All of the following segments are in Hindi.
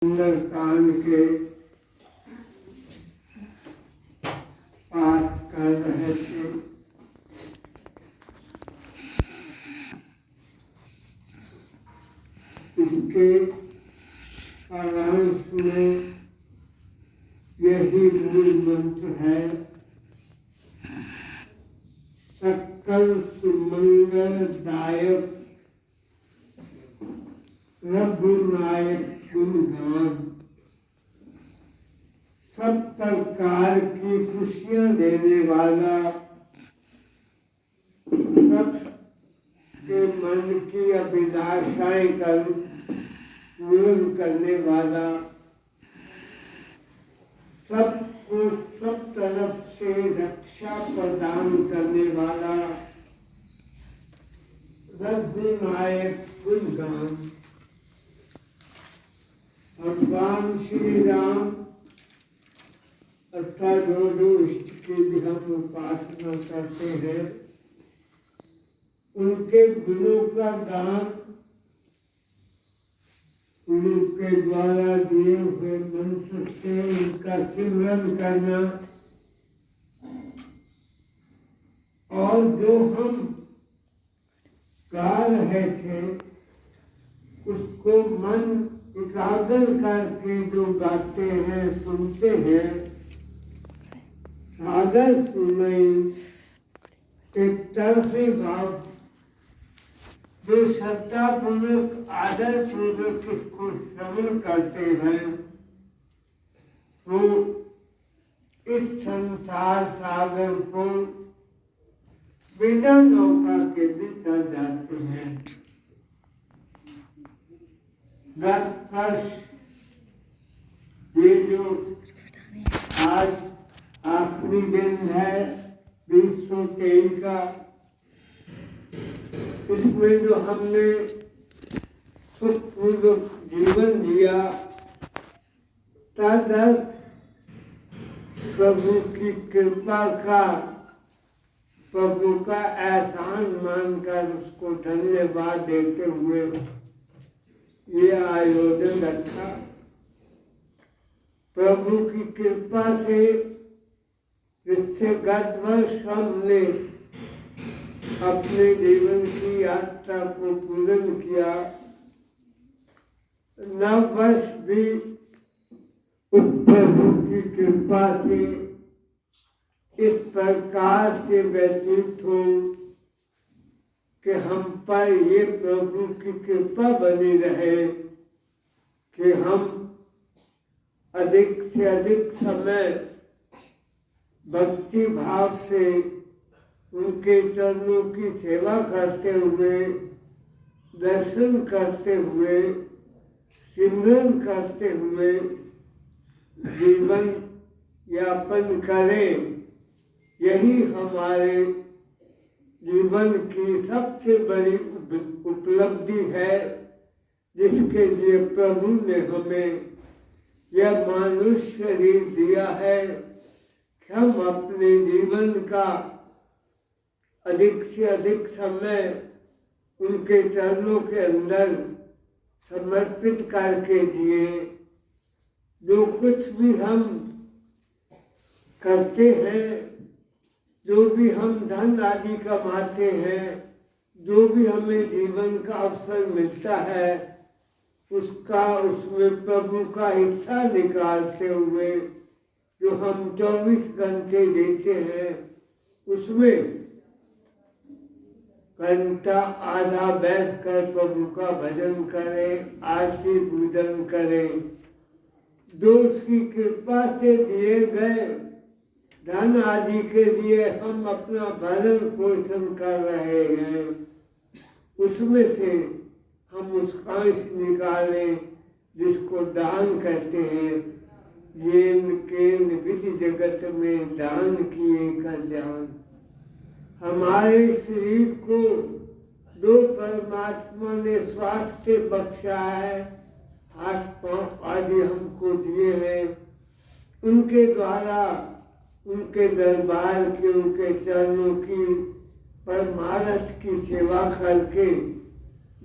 सुंदरकांड के पाठ कर रहे थे। इसके सारांश में यही मूल मंत्र है, सकल सुमंगलदायक रघुनायक गुणगान, सब प्रकार की खुशियां देने वाला, सब के मन की अभिलाषाएं पूर्ण करने वाला, सबको सब तरफ से रक्षा प्रदान करने वाला रघुनायक गुणगान। भगवान श्री राम अर्थात जो इष्ट की भी हम उपासना करते हैं, उनके गुणों का दान, उनके द्वारा दिए हुए मंत्र से उनका सिमरन करना, और जो हम गा रहे थे उसको मन एकाग्र करके जो गाते हैं, सुनते हैं, सादर सुनाई एक तरफी भाव, जो श्रद्धापूर्वक आदर पूर्वक इसको श्रवण करते हैं, तो इस संसार सागर को बिना नौका के भी चल जाते हैं। ये जो आज आखिरी दिन है 2023 का, इसमें जो हमने सुखपूर्वक जीवन जिया, तदर्थ प्रभु की कृपा का, प्रभु का एहसान मानकर उसको धन्यवाद देते हुए ये आयोजन रखा। प्रभु की कृपा से जिससे गत वर्ष हमने अपने जीवन की यात्रा को पूर्ण किया, नव वर्ष भी उस प्रभु की कृपा से इस प्रकार से व्यतीत हो कि हम पर ये प्रभु की कृपा बनी रहे कि हम अधिक से अधिक समय भक्ति भाव से उनके चरणों की सेवा करते हुए, दर्शन करते हुए, सिमरन करते हुए जीवन यापन करें। यही हमारे जीवन की सबसे बड़ी उपलब्धि है, जिसके लिए प्रभु ने हमें यह मानुष्य शरीर दिया है कि हम अपने जीवन का अधिक से अधिक समय उनके चरणों के अंदर समर्पित करके जिए। जो कुछ भी हम करते हैं, जो भी हम धन आदि कमाते हैं, जो भी हमें जीवन का अवसर मिलता है, उसका उसमें प्रभु का हिस्सा निकालते हुए जो हम 24 घंटे देते हैं, उसमें घंटा आधा बैठ कर प्रभु का भजन करें, आरती पूजन करें। जो उसकी कृपा से दिए गए धन आदि के लिए हम अपना भरण पोषण कर रहे हैं, उसमें से हम उसका अंश निकालें, जिसको दान कहते हैं। येन केन विधि जगत में दान किए कल्याण। हमारे शरीर को जो परमात्मा ने स्वास्थ्य बख्शा है, हाथ पांव आदि हमको दिए हैं, उनके द्वारा उनके दरबार की, उनके चरणों की परमार्थ की सेवा करके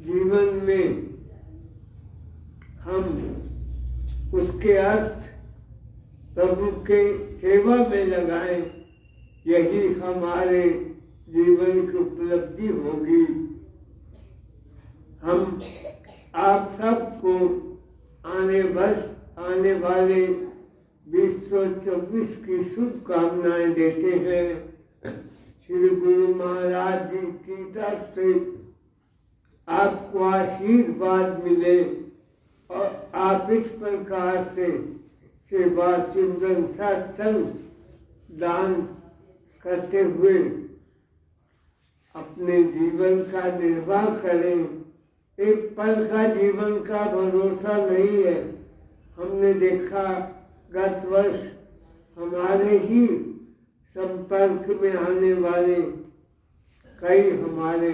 जीवन में हम उसके अर्थ प्रभु के सेवा में लगाएं, यही हमारे जीवन की उपलब्धि होगी। हम आप सबको आने वाले 2024 की शुभकामनाएं देते हैं। श्री गुरु महाराज जी की तरफ से आपको आशीर्वाद मिले और आप इस प्रकार से सेवा सिमरन सत्संग दान करते हुए अपने जीवन का निर्वाह करें। एक पल का जीवन का भरोसा नहीं है। हमने देखा गत वर्ष हमारे ही संपर्क में आने वाले कई हमारे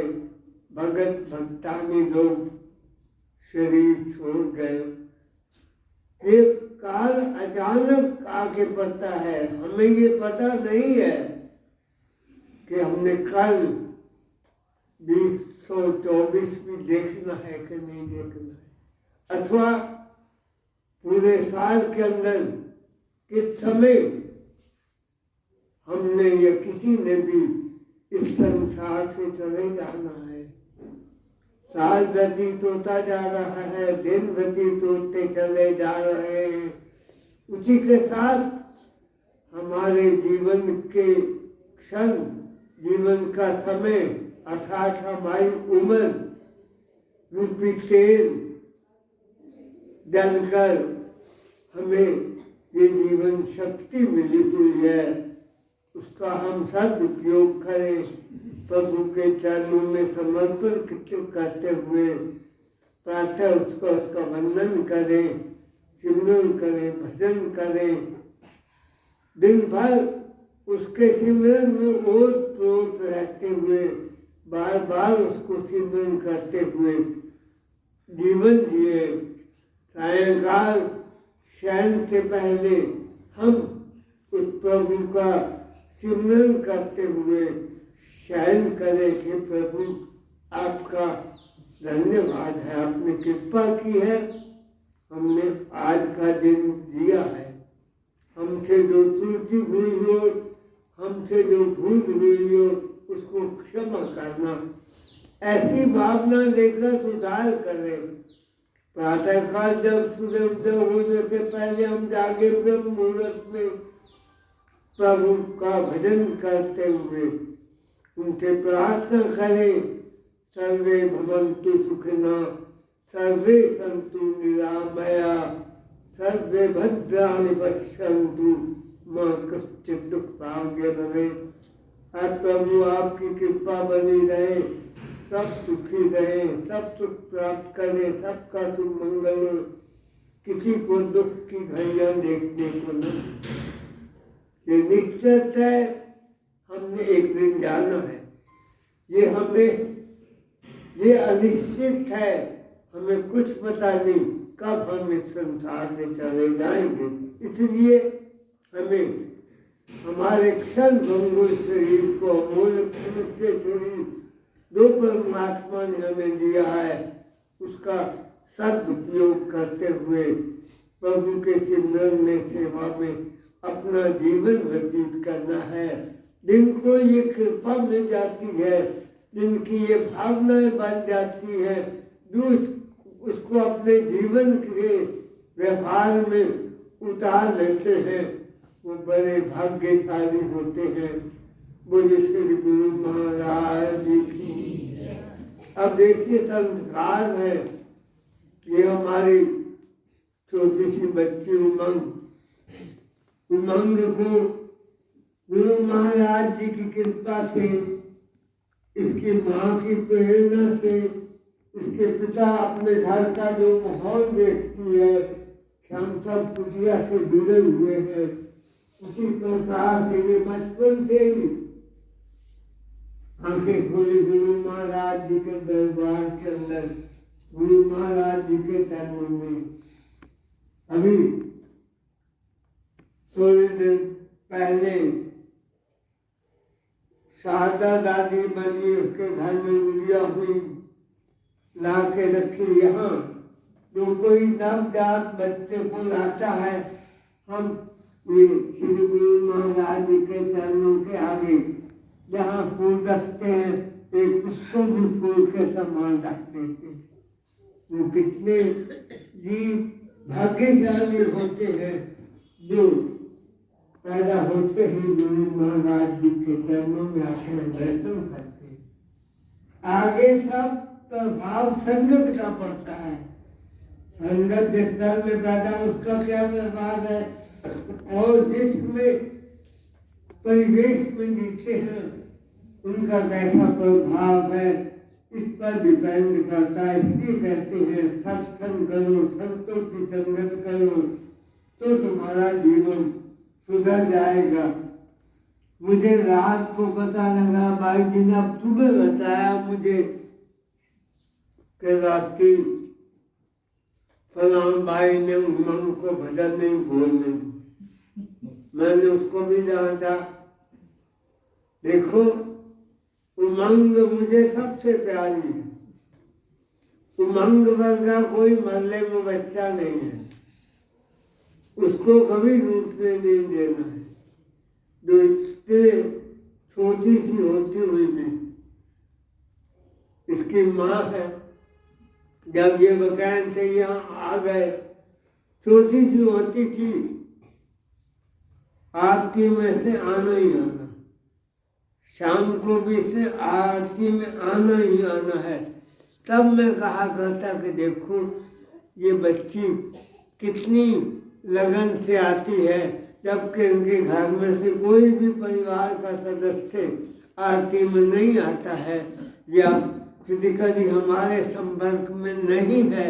भगत भक्तानी लोग शरीर छोड़ गए। ये काल अचानक आके पड़ता है, हमें ये पता नहीं है कि हमने कल 2024 भी देखना है कि नहीं देखना है, अथवा पूरे साल के अंदर किस समय हमने या किसी ने भी इस संसार से चले जाना है। साल व्यतीत होता जा रहा है, दिन व्यतीत होते चले जा रहे हैं। उसी के साथ हमारे जीवन के क्षण, जीवन का समय अर्थात हमारी उम्र रूपी तेल जलकर हमें ये जीवन शक्ति मिली हुई है, उसका हम सदुपयोग करें। प्रभु के चरणों में समर्पण करते हुए प्रातः उसका वंदन करें, सिमरन करें, भजन करें। दिन भर उसके सिमरन में ओत-प्रोत रहते हुए बार बार उसको सिमरन करते हुए जीवन जिए। सायंकाल शयन से पहले हम उस प्रभु का सिमरन करते हुए शयन करें कि प्रभु आपका धन्यवाद है, आपने कृपा की है, हमने आज का दिन जिया है। हमसे जो त्रुटि हुई हो, हमसे जो भूल हुई हो, उसको क्षमा करना, ऐसी भावना लेकर सुधार करें। प्रातः काल जब सूर्य उदय होने से पहले हम जागे ब्रह्म मुहूर्त में प्रभु का भजन करते हुए उनसे प्रार्थना करें, सर्वे भवन्तु सुखिनः, सर्वे सन्तु निरामया, सर्वे भद्राणि पश्यन्तु, मां कश्चित् दुःखभाग्य भवेत्। प्रभु आपकी कृपा बनी रहे, सब सुखी रहे, सब सुख प्राप्त करें, सबका सुख मंगल हो, किसी को दुख की घड़ियां देखने को न। ये निश्चित है, हमने एक दिन जाना है। ये अनिश्चित है, हमें कुछ पता नहीं कब हम इस संसार से चले जाएंगे। इसलिए हमें हमारे क्षण भंगुर शरीर को, अमूल्य मनुष्य शरीर जो परमात्मा ने हमें दिया है, उसका सदुपयोग करते हुए प्रभु के सिमरन में, सेवा में अपना जीवन व्यतीत करना है। दिन को ये कृपा मिल जाती है, दिन की ये भावनाएं बन जाती है, जो उसको अपने जीवन के व्यवहार में उतार लेते हैं, वो बड़े भाग्यशाली होते हैं। बोले श्री गुरु महाराज की। अब देखिए संस्कार है, ये हमारी छोटी सी बच्ची उमंग को गुरु महाराज जी की कृपा से, इसकी माँ की प्रेरणा से, इसके पिता अपने घर का जो माहौल देखती है कि हम सब कुटिया से जुड़े हुए हैं, उसी प्रकार से ये बचपन से ही आंखें खोली गुरु महाराज जी के दरबार के अंदर, गुरु महाराज जी के चरणों में। अभी थोड़े दिन पहले शारदा दादी बनी, उसके घर में गुड़िया हुई, ला के रखी यहाँ जो कोई नवजात बच्चे को लाता है, हम ये श्री गुरु महाराज जी के चरणों के आगे जहाँ फूल रखते हैं, एक उसको भी फूल के समान रख देते हैं। वो कितने जीव भाग्यशाली होते हैं जो पैदा होते ही गुरु महाराज जी के चरणों में आकर दर्शन करते हैं। आगे सब प्रभाव संगत का पड़ता है। संगत जिस घर में पैदा उसका क्या व्यवहार है, और जिसमें परिवेश में जीते हैं उनका कैसा प्रभाव है, इस पर डिपेंड करता है। इसलिए कहते हैं सत्संग करो, संतों की संगत करो तो तुम्हारा जीवन सुधर जाएगा। मुझे रात को पता लगा, भाई जी ने अब सुबह बताया मुझे कि रात्रि फलां भाई ने उमंग को भजन नहीं बोलने, मैंने उसको भी जांचा। देखो उमंग मुझे सबसे प्यारी है। उमंग वर्गा कोई महल्ले में बच्चा नहीं है, उसको कभी रूठने नहीं देना है। जो इतने छोटी सी होती हुई भी इसकी माँ है, जब ये मकान से यहाँ आ गए, छोटी सी होती थी, आरती में से आना ही आना, शाम को भी से आरती में आना ही आना है। तब मैं कहा करता कि देखो ये बच्ची कितनी लगन से आती है, जबकि उनके घर में से कोई भी परिवार का सदस्य आरती में नहीं आता है या फिजिकली हमारे संपर्क में नहीं है,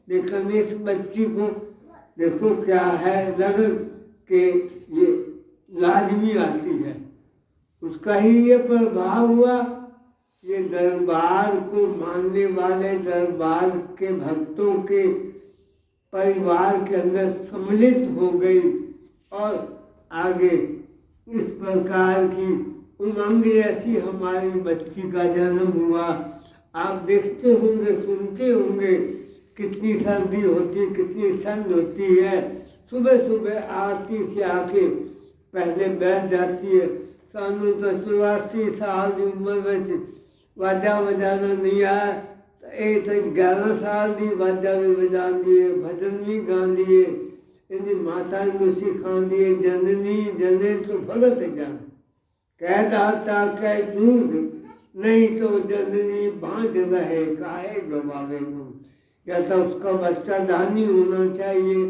लेकिन इस बच्ची को देखो क्या है लगन के ये लाजमी आती है। उसका ही ये प्रभाव हुआ, ये दरबार को मानने वाले दरबार के भक्तों के परिवार के अंदर सम्मिलित हो गई और आगे इस प्रकार की उमंग ऐसी हमारी बच्ची का जन्म हुआ। आप देखते होंगे, सुनते होंगे कितनी सर्दी होती, कितनी ठंड होती है। सुबह सुबह आरती से आके पहले बैठ जाती है। सानू तो 84 साल की उम्र में वाजा बजाना नहीं आया, ਇਹ ਤਾਂ 11 ਸਾਲ ਦੀ ਵਾਜਾ ਵੀ ਵਜਾਉਂਦੀ ਹੈ, ਭਜਨ ਵੀ ਗਾਉਂਦੀ ਹੈ। ਇਹਦੀ ਮਾਤਾ ਨੂੰ ਸਿਖਾਉਂਦੀ ਹੈ, ਜਨਨੀ ਜਨੇ ਤੋਂ ਭਗਤ ਜਾਨ ਕਹਿ ਦਾਤਾ ਕਹਿ ਚੂਰ नहीं तो जननी बांझ रहे काहे गवावे को। या तो उसका बच्चा दानी होना चाहिए,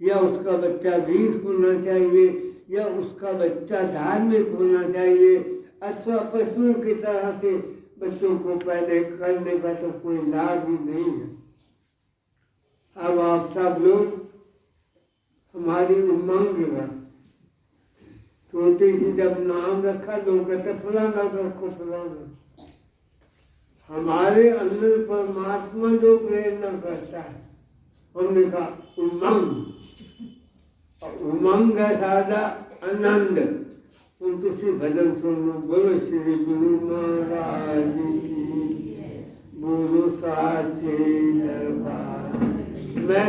या उसका बच्चा वीर होना चाहिए, या उसका बच्चा धार्मिक होना चाहिए, अथवा पशुओं की तरह से बच्चों को पहले करने का तो कोई लाभ ही नहीं है। अब आप सब लोग हमारी उमंग में छोटी सी जब नाम रखा, लोग कहते फलाना रखो फलाना। हमारे अंदर परमात्मा जो प्रेरणा करता है, हमने कहा उमंग, उमंग है सादा आनंद। उन किसी भजन सुनो, बोलो श्री गुरु महाराज की, बोलो साचे दरबार। मैं